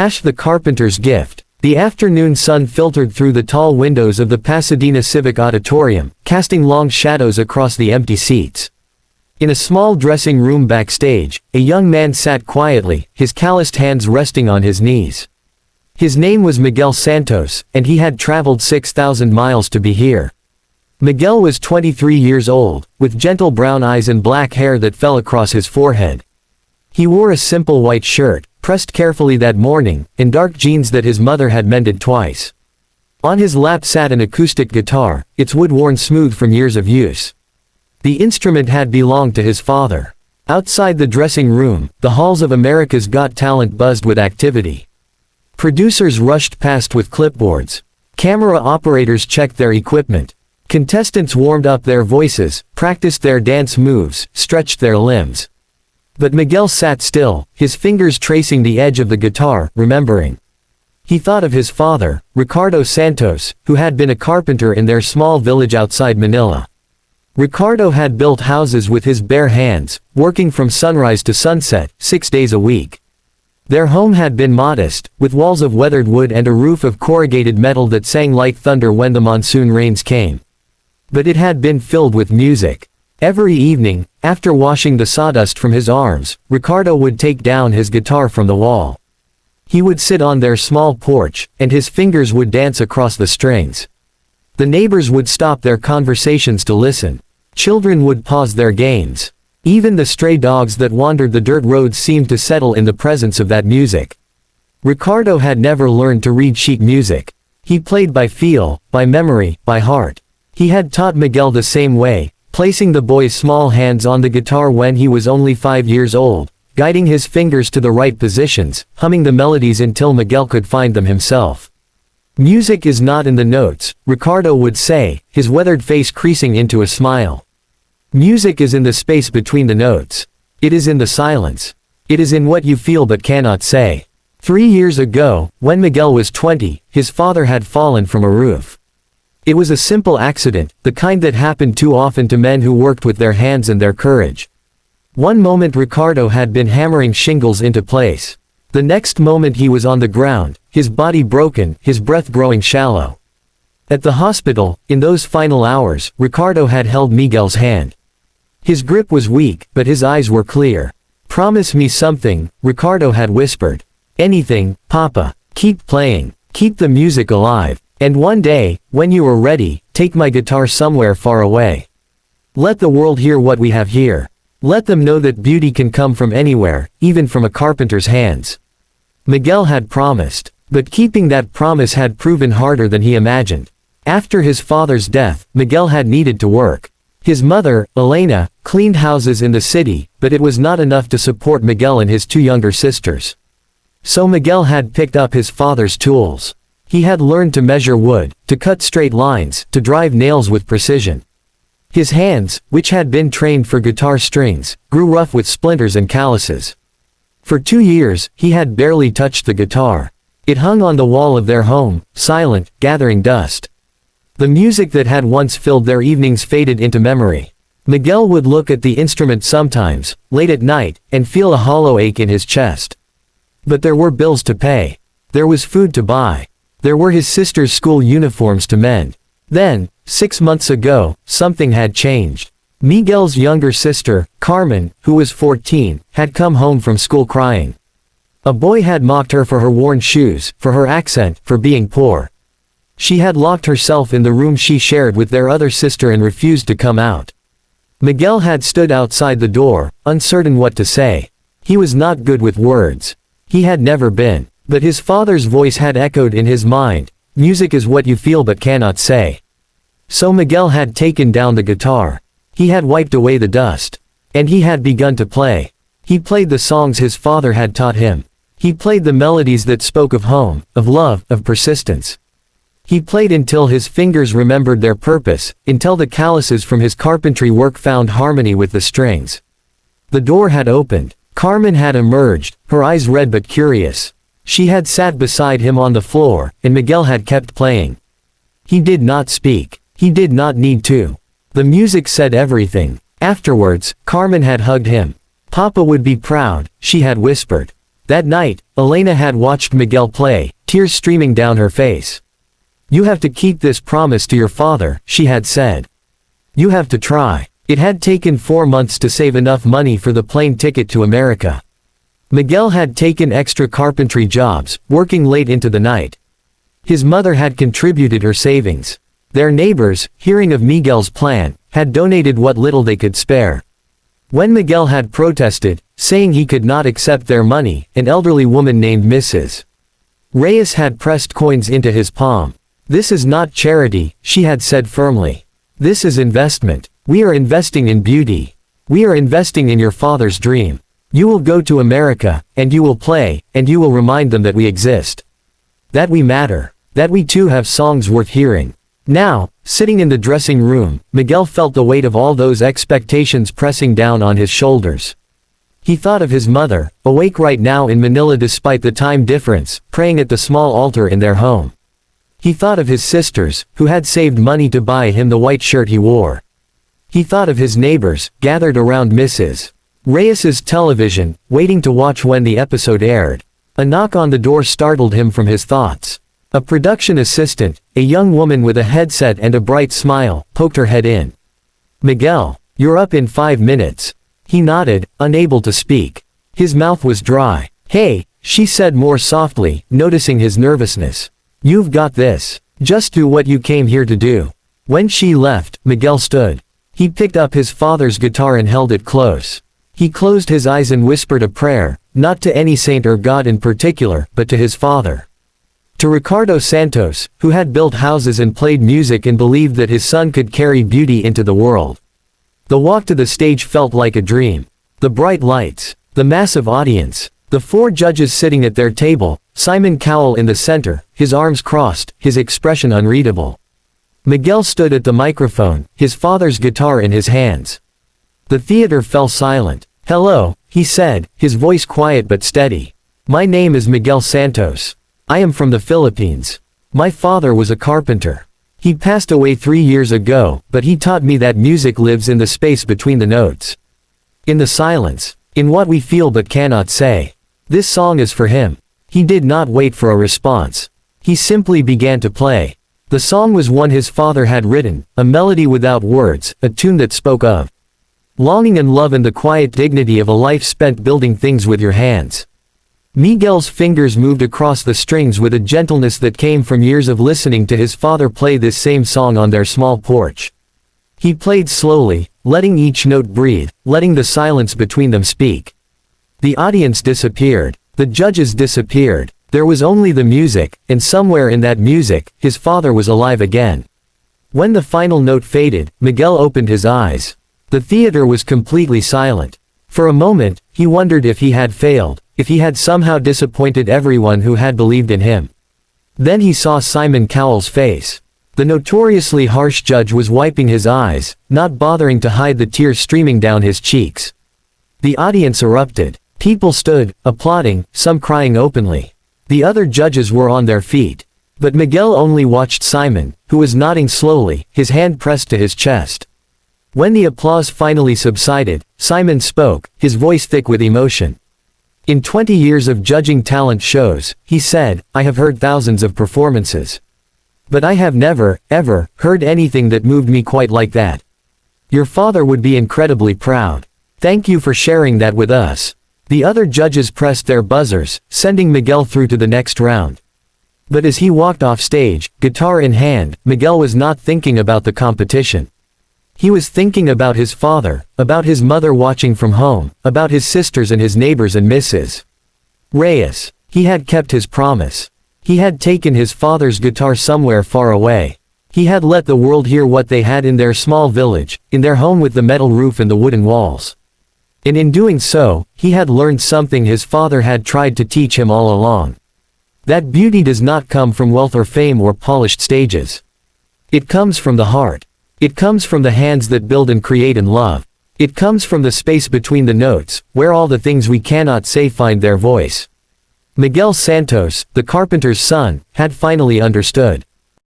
The Carpenter's gift. The afternoon sun filtered through the tall windows of the Pasadena Civic Auditorium, casting long shadows across the empty seats. In a small dressing room backstage, a young man sat quietly, his calloused hands resting on his knees. His name was Miguel Santos, and he had traveled 6,000 miles to be here. Miguel was 23 years old, with gentle brown eyes and black hair that fell across his forehead. He wore a simple white shirt, pressed carefully that morning, and dark jeans that his mother had mended twice. On his lap sat an acoustic guitar, its wood worn smooth from years of use. The instrument had belonged to his father. Outside the dressing room, the halls of America's Got Talent buzzed with activity. Producers rushed past with clipboards. Camera operators checked their equipment. Contestants warmed up their voices, practiced their dance moves, stretched their limbs. But Miguel sat still, his fingers tracing the edge of the guitar, remembering. He thought of his father, Ricardo Santos, who had been a carpenter in their small village outside Manila. Ricardo had built houses with his bare hands, working from sunrise to sunset, 6 days a week. Their home had been modest, with walls of weathered wood and a roof of corrugated metal that sang like thunder when the monsoon rains came. But it had been filled with music. Every evening, after washing the sawdust from his arms, Ricardo would take down his guitar from the wall. He would sit on their small porch, and his fingers would dance across the strings. The neighbors would stop their conversations to listen. Children would pause their games. Even the stray dogs that wandered the dirt roads seemed to settle in the presence of that music. Ricardo had never learned to read sheet music. He played by feel, by memory, by heart. He had taught Miguel the same way, placing the boy's small hands on the guitar when he was only 5 years old, guiding his fingers to the right positions, humming the melodies until Miguel could find them himself. Music is not in the notes, Ricardo would say, his weathered face creasing into a smile. Music is in the space between the notes. It is in the silence. It is in what you feel but cannot say. 3 years ago, when Miguel was 20, his father had fallen from a roof. It was a simple accident, the kind that happened too often to men who worked with their hands and their courage. One moment Ricardo had been hammering shingles into place. The next moment he was on the ground, his body broken, his breath growing shallow. At the hospital, in those final hours, Ricardo had held Miguel's hand. His grip was weak, but his eyes were clear. "Promise me something," Ricardo had whispered. "Anything, Papa. Keep playing. Keep the music alive. And one day, when you are ready, take my guitar somewhere far away. Let the world hear what we have here. Let them know that beauty can come from anywhere, even from a carpenter's hands." Miguel had promised. But keeping that promise had proven harder than he imagined. After his father's death, Miguel had needed to work. His mother, Elena, cleaned houses in the city, but it was not enough to support Miguel and his 2 younger sisters. So Miguel had picked up his father's tools. He had learned to measure wood, to cut straight lines, to drive nails with precision. His hands, which had been trained for guitar strings, grew rough with splinters and calluses. For 2 years, he had barely touched the guitar. It hung on the wall of their home, silent, gathering dust. The music that had once filled their evenings faded into memory. Miguel would look at the instrument sometimes, late at night, and feel a hollow ache in his chest. But there were bills to pay. There was food to buy. There were his sister's school uniforms to mend. Then, 6 months ago, something had changed. Miguel's younger sister, Carmen, who was 14, had come home from school crying. A boy had mocked her for her worn shoes, for her accent, for being poor. She had locked herself in the room she shared with their other sister and refused to come out. Miguel had stood outside the door, uncertain what to say. He was not good with words. He had never been. But his father's voice had echoed in his mind, "Music is what you feel but cannot say." So Miguel had taken down the guitar. He had wiped away the dust. And he had begun to play. He played the songs his father had taught him. He played the melodies that spoke of home, of love, of persistence. He played until his fingers remembered their purpose, until the calluses from his carpentry work found harmony with the strings. The door had opened. Carmen had emerged, her eyes red but curious. She had sat beside him on the floor, and Miguel had kept playing. He did not speak. He did not need to. The music said everything. Afterwards, Carmen had hugged him. "Papa would be proud," she had whispered. That night, Elena had watched Miguel play, tears streaming down her face. "You have to keep this promise to your father," she had said. "You have to try." It had taken 4 months to save enough money for the plane ticket to America. Miguel had taken extra carpentry jobs, working late into the night. His mother had contributed her savings. Their neighbors, hearing of Miguel's plan, had donated what little they could spare. When Miguel had protested, saying he could not accept their money, an elderly woman named Mrs. Reyes had pressed coins into his palm. "This is not charity," she had said firmly. "This is investment. We are investing in beauty. We are investing in your father's dream. You will go to America, and you will play, and you will remind them that we exist. That we matter. That we too have songs worth hearing." Now, sitting in the dressing room, Miguel felt the weight of all those expectations pressing down on his shoulders. He thought of his mother, awake right now in Manila despite the time difference, praying at the small altar in their home. He thought of his sisters, who had saved money to buy him the white shirt he wore. He thought of his neighbors, gathered around Mrs. Reyes's television, waiting to watch when the episode aired. A knock on the door startled him from his thoughts. A production assistant, a young woman with a headset and a bright smile, poked her head in. "Miguel, you're up in 5 minutes." He nodded, unable to speak. His mouth was dry. "Hey," she said more softly, noticing his nervousness. "You've got this. Just do what you came here to do." When she left, Miguel stood. He picked up his father's guitar and held it close. He closed his eyes and whispered a prayer, not to any saint or god in particular, but to his father. To Ricardo Santos, who had built houses and played music and believed that his son could carry beauty into the world. The walk to the stage felt like a dream. The bright lights, the massive audience, the 4 judges sitting at their table, Simon Cowell in the center, his arms crossed, his expression unreadable. Miguel stood at the microphone, his father's guitar in his hands. The theater fell silent. "Hello," he said, his voice quiet but steady. "My name is Miguel Santos. I am from the Philippines. My father was a carpenter. He passed away 3 years ago, but he taught me that music lives in the space between the notes. In the silence. In what we feel but cannot say. This song is for him." He did not wait for a response. He simply began to play. The song was one his father had written, a melody without words, a tune that spoke of longing and love and the quiet dignity of a life spent building things with your hands. Miguel's fingers moved across the strings with a gentleness that came from years of listening to his father play this same song on their small porch. He played slowly, letting each note breathe, letting the silence between them speak. The audience disappeared. The judges disappeared. There was only the music, and somewhere in that music, his father was alive again. When the final note faded, Miguel opened his eyes. The theater was completely silent. For a moment, he wondered if he had failed, if he had somehow disappointed everyone who had believed in him. Then he saw Simon Cowell's face. The notoriously harsh judge was wiping his eyes, not bothering to hide the tears streaming down his cheeks. The audience erupted. People stood, applauding, some crying openly. The other judges were on their feet. But Miguel only watched Simon, who was nodding slowly, his hand pressed to his chest. When the applause finally subsided, Simon spoke, his voice thick with emotion. "In 20 years of judging talent shows," he said, "I have heard thousands of performances. But I have never, ever, heard anything that moved me quite like that. Your father would be incredibly proud. Thank you for sharing that with us." The other judges pressed their buzzers, sending Miguel through to the next round. But as he walked off stage, guitar in hand, Miguel was not thinking about the competition. He was thinking about his father, about his mother watching from home, about his sisters and his neighbors and Mrs. Reyes. He had kept his promise. He had taken his father's guitar somewhere far away. He had let the world hear what they had in their small village, in their home with the metal roof and the wooden walls. And in doing so, he had learned something his father had tried to teach him all along. That beauty does not come from wealth or fame or polished stages. It comes from the heart. It comes from the hands that build and create and love. It comes from the space between the notes, where all the things we cannot say find their voice. Miguel Santos, the carpenter's son, had finally understood.